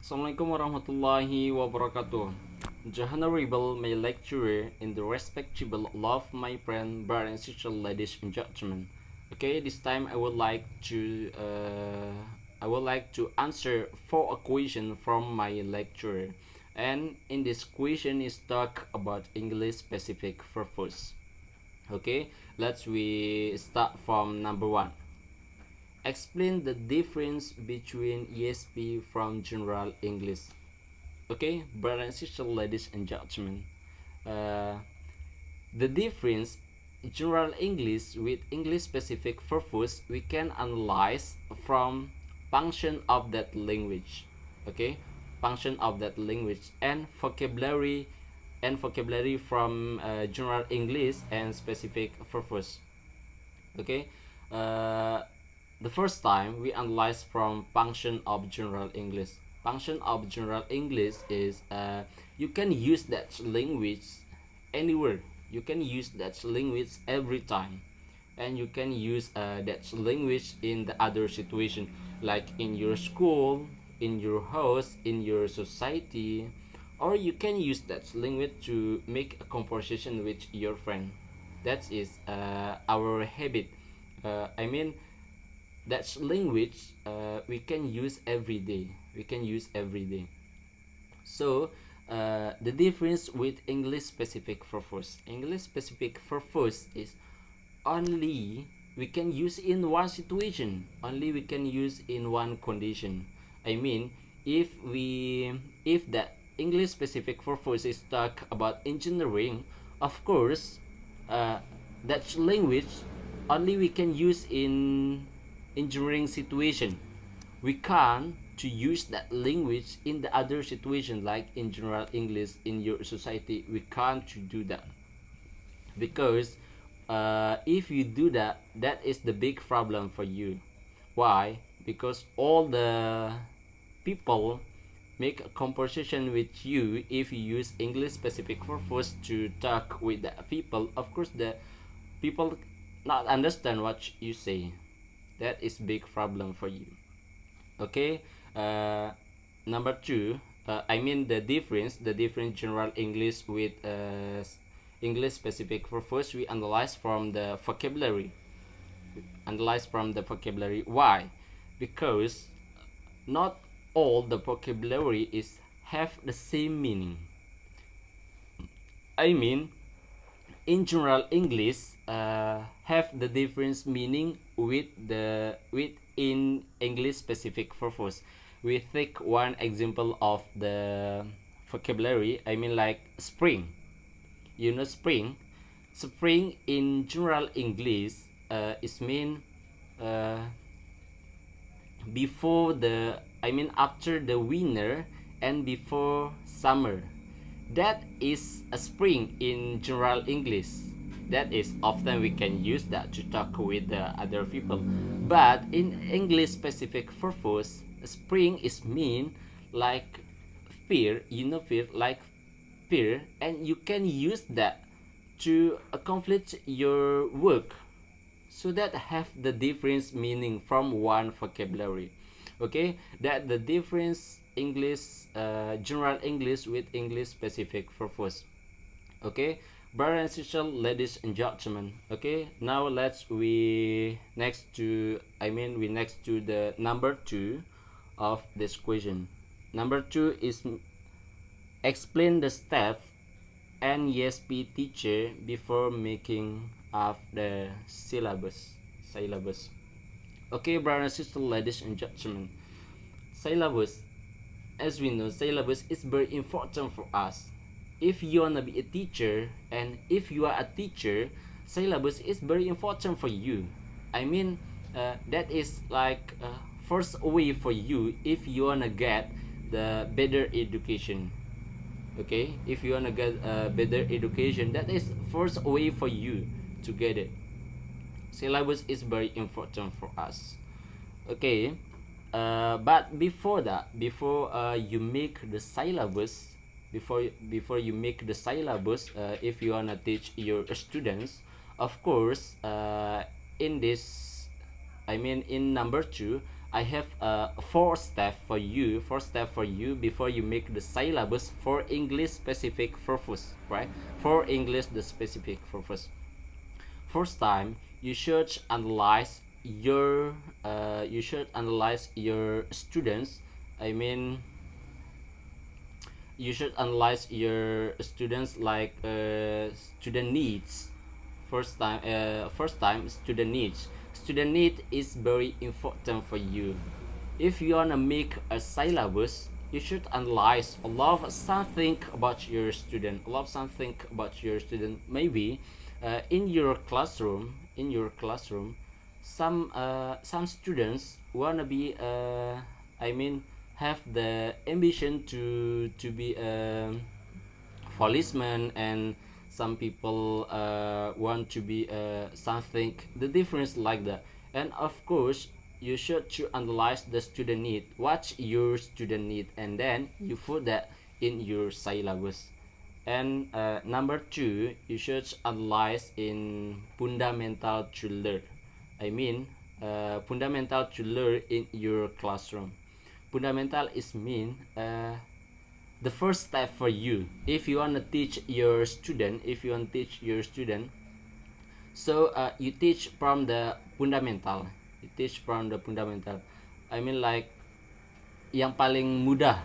Assalamualaikum warahmatullahi wabarakatuh. The Honorable my lecturer in the respectable love my friend, brother and sister, ladies and gentlemen. Okay, this time I would like to answer four questions from my lecturer, and in this question is talk about English specific purpose. Okay, we start from number one. Explain the difference between ESP from general English. Okay, brothers and sisters, ladies and gentlemen, uh, the difference general English with English specific purpose we can analyze from function of that language. Okay, function of that language and vocabulary from general English and specific purpose. Okay, uh, the first time we analyze from function of general English. Function of general English is you can use that language anywhere. You can use that language every time, and you can use that language in the other situation, like in your school, in your house, in your society, or you can use that language to make a conversation with your friend. That is our habit. I mean, that's language we can use every day. So the difference with English specific purpose. English specific purpose is only we can use in one situation. Only we can use in one condition. I mean, if that English specific purpose is talk about engineering, of course, that language only we can use in engineering situation. We can't to use that language in the other situation, like in general English in your society. We can't to do that, because if you do that, that is the big problem for you. Why? Because all the people make a conversation with you. If you use English specific purpose to talk with the people, of course the people not understand what you say. That is big problem for you. Okay, number two, I mean the difference general English with English specific purpose we analyze from the vocabulary. Why? Because not all the vocabulary is have the same meaning. I mean, in general English have the different meaning with in English specific purpose. We take one example of the vocabulary. I mean, like spring. You know spring. Spring in general English is mean uh, before the I mean after the winter and before summer. That is a spring in general English. That is often we can use that to talk with the other people. But in English specific purpose, spring is mean like fear, like fear, and you can use that to accomplish your work. So that have the difference meaning from one vocabulary. Okay, that the difference English general English with English specific purpose. Okay, brothers and sisters, ladies and gentlemen. Okay, now we next to the number two of this question. Number two is explain the step an ESP teacher before making up the syllabus. Okay, brothers and sisters, ladies and gentlemen, syllabus, as we know, syllabus is very important for us. If you wanna be a teacher, and if you are a teacher, syllabus is very important for you. I mean, that is like first way for you if you wanna get the better education. Okay, if you wanna get a better education, that is first way for you to get it. Syllabus is very important for us. Okay, but before you make the syllabus, before you make the syllabus, if you wanna teach your students, of course, in this, I mean in number two, I have four steps for you. Before you make the syllabus for English specific purpose, right? For English the specific purpose. First time, you should analyze your students. I mean, you should analyze your students like student needs. First time student needs. Student need is very important for you. If you wanna make a syllabus, you should analyze a lot of something about your student. Maybe in your classroom, some students wanna be I mean have the ambition to be a policeman, and some people want to be something the difference like that. And of course you should to analyze the student need, what your student need, and then you put that in your syllabus. And number two, you should analyze in fundamental to learn. I mean fundamental to learn in your classroom. Fundamental is mean the first step for you. If you want to teach your student, so you teach from the fundamental. I mean like yang paling mudah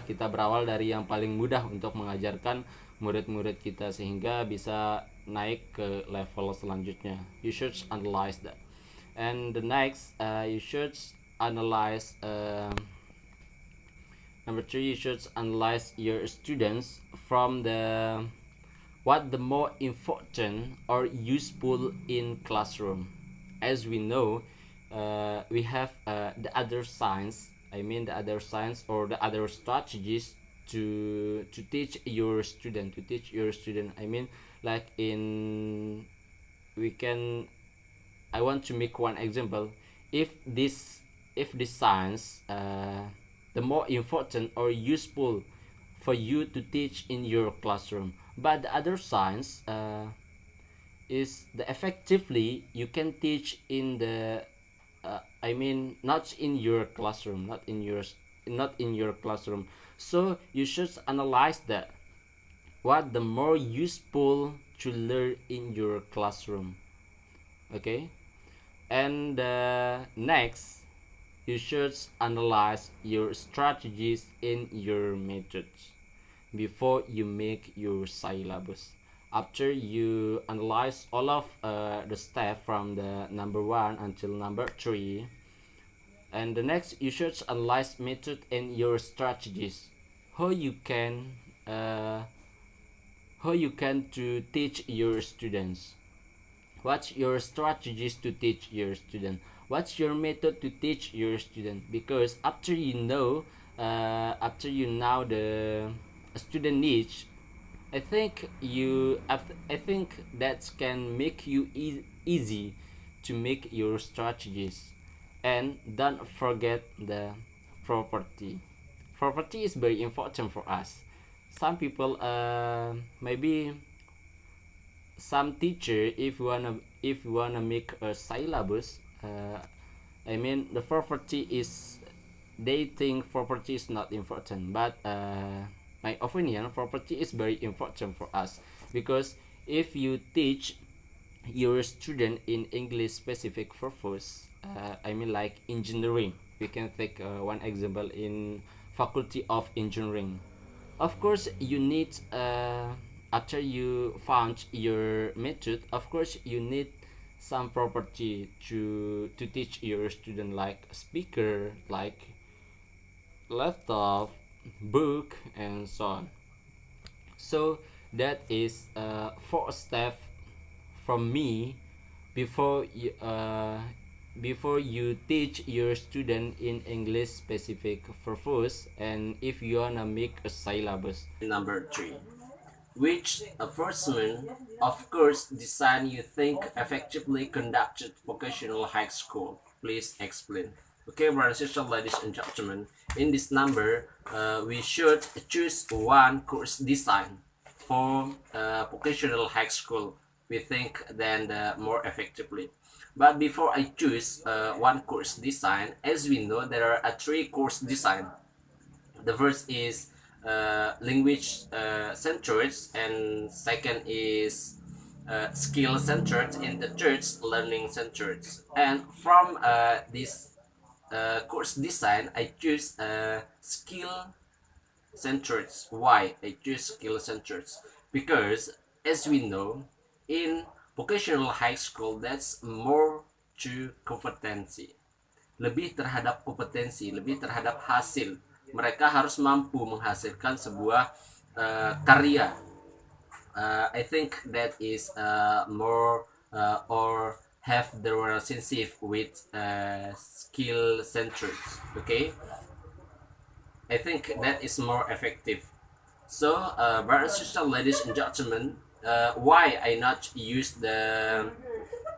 kita berawal dari yang paling mudah untuk mengajarkan murid-murid kita sehingga bisa naik ke level selanjutnya. You should analyze that. And the next, you should analyze number three, you should analyze your students from the what the more important or useful in classroom. As we know, we have the other science. I mean the other science or the other strategies to teach your student. I mean like in we can. I want to make one example. If this science the more important or useful for you to teach in your classroom, but the other science is the effectively you can teach in the I mean not in your classroom, not in your classroom. So you should analyze that, what the more useful to learn in your classroom. Okay. And next, you should analyze your strategies in your methods before you make your syllabus. After you analyze all of the steps from the number 1 until number 3, and the next you should analyze method and your strategies, how you can to teach your students. What's your strategies to teach your student? What's your method to teach your student? Because after you know the student needs, I think that can make you easy to make your strategies. And don't forget the property. Property is very important for us. Some people maybe some teacher, if you wanna make a syllabus, I mean the property is, they think property is not important, but my opinion, property is very important for us, because if you teach your student in English specific purpose, I mean like engineering, we can take one example in faculty of engineering. Of course you need after you found your method, of course you need some property to teach your student, like speaker, like laptop, book, and so on. So that is four step from me before you teach your student in English specific purpose, and if you wanna make a syllabus. Number 3, which enforcement of course design you think effectively conducted vocational high school? Please explain. Okay, brothers and sisters, ladies and gentlemen, in this number we should choose one course design for vocational high school we think then the more effectively. But before I choose one course design, as we know, there are three course design. The first is language centered, and second is skill centered, and the third learning centered. And from this course design, I choose skill centered. Why I choose skill centered? Because as we know, in vocational high school, that's more to competency, lebih terhadap kompetensi, lebih terhadap hasil. Mereka harus mampu menghasilkan sebuah karya. I think that is more or have the relationship with skill centered. Okay, I think that is more effective. So, brothers and sisters, ladies and gentlemen, why I not use the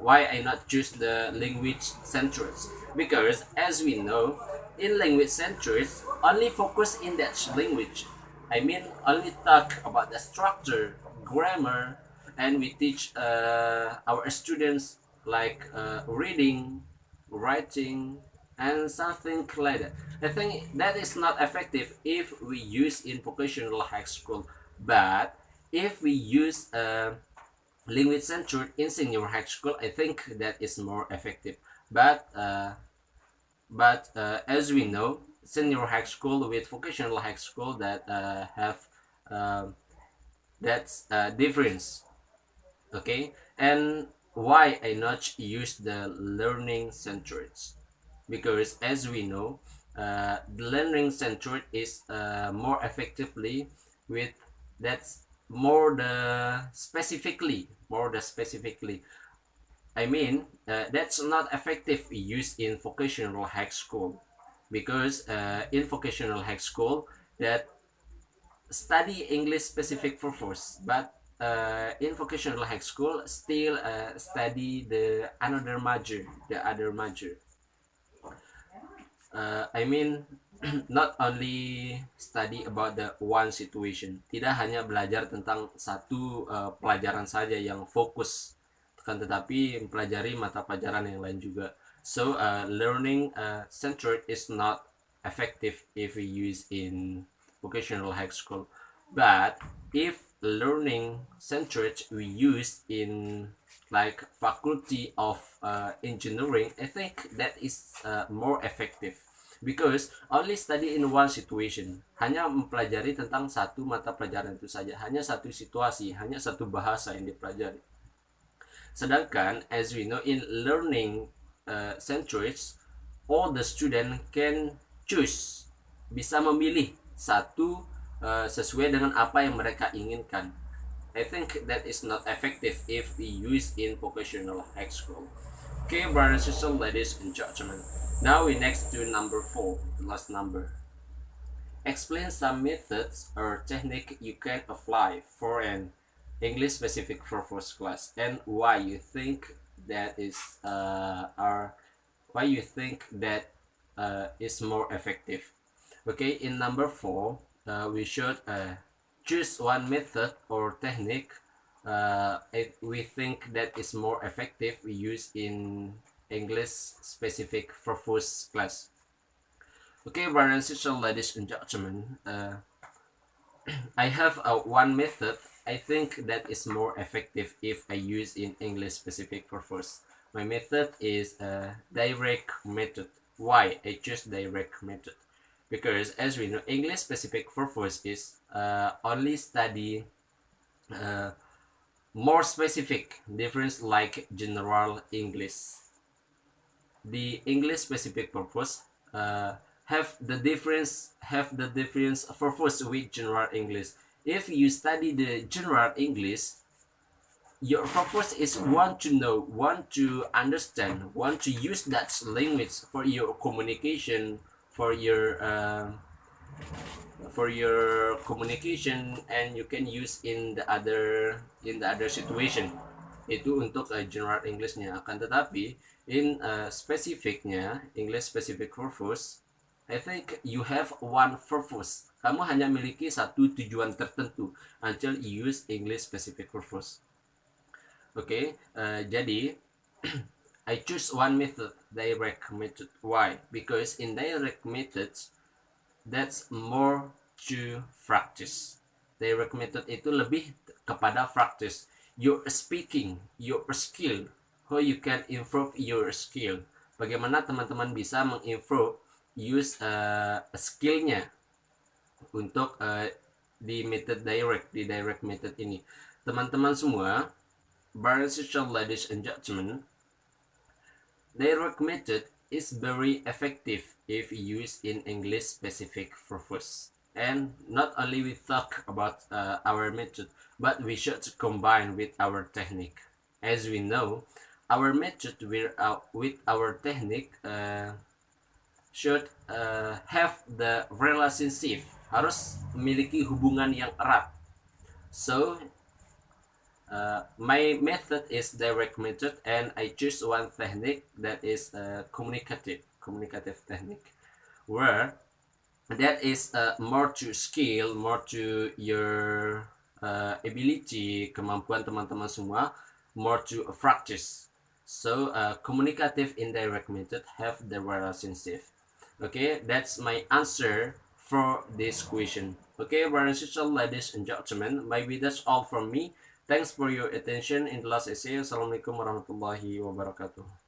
why I not choose the language centers? Because as we know, in language centers, only focus in that language. I mean, only talk about the structure, grammar, and we teach our students like reading, writing, and something like that. I think that is not effective if we use in vocational high school. But if we use language centered in senior high school, I think that is more effective. But as we know, senior high school with vocational high school that have uh, that's difference. Okay, and why I not use the learning centered? Because as we know, the learning centered is more effectively with that's more the specifically. I mean, that's not effective use in vocational high school, because in vocational high school that study English specific purpose, but in vocational high school still study the other major. I mean, not only study about the one situation. Tidak hanya belajar tentang satu pelajaran saja yang fokus, kan, tetapi mempelajari mata pelajaran yang lain juga. So learning centered is not effective if we use in vocational high school. But if learning centered we use in like faculty of engineering, I think that is more effective, because only study in one situation, hanya mempelajari tentang satu mata pelajaran itu saja, hanya satu situasi, hanya satu bahasa yang dipelajari. Sedangkan as we know in learning centuries, all the student can choose, bisa memilih satu sesuai dengan apa yang mereka inginkan. I think that is not effective if we use in vocational high school. Okay, brothers and sisters, ladies and gentlemen. Now we next to number 4, the last number. Explain some methods or technique you can apply for an English specific purpose class, and why you think that is why you think that is more effective. Okay, in number 4, we should choose one method or technique if we think that is more effective we use in English specific purpose class. Okay, brothers and sisters, ladies and gentlemen, I have one method I think that is more effective if I use in English specific purpose. My method is a direct method. Why I choose direct method? Because as we know, English specific purpose is only study more specific difference like general English. The English specific purpose have the difference purpose with general English. If you study the general English, your purpose is want to know, want to understand, want to use that language for your communication, for your communication, and you can use in the other situation. Itu untuk general Englishnya. Akan tetapi in specificnya English specific purpose, I think you have one purpose. Kamu hanya memiliki satu tujuan tertentu until you use English specific purpose. Oke, jadi I choose one method, direct method. Why? Because in direct methods, that's more to practice. Direct method itu lebih kepada practice. Your speaking, your skill, how you can improve your skill. Bagaimana teman-teman bisa mengimprove use skillnya untuk di method di direct method ini. Teman-teman semua, beneficial ladies and gentlemen, direct method is very effective if used in English specific purpose. And not only we talk about our method, but we should combine with our technique. As we know, our method with our technique should have the relationship, harus memiliki hubungan yang erat. So my method is direct method, and I choose one technique that is communicative technique, where that is more to skill, more to your ability, kemampuan teman-teman semua, more to practice. So communicative indirect method have the relationship. Okay, that's my answer for this question. Okay, ladies and gentlemen, maybe that's all from me. Thanks for your attention in the last essay. Assalamualaikum warahmatullahi wabarakatuh.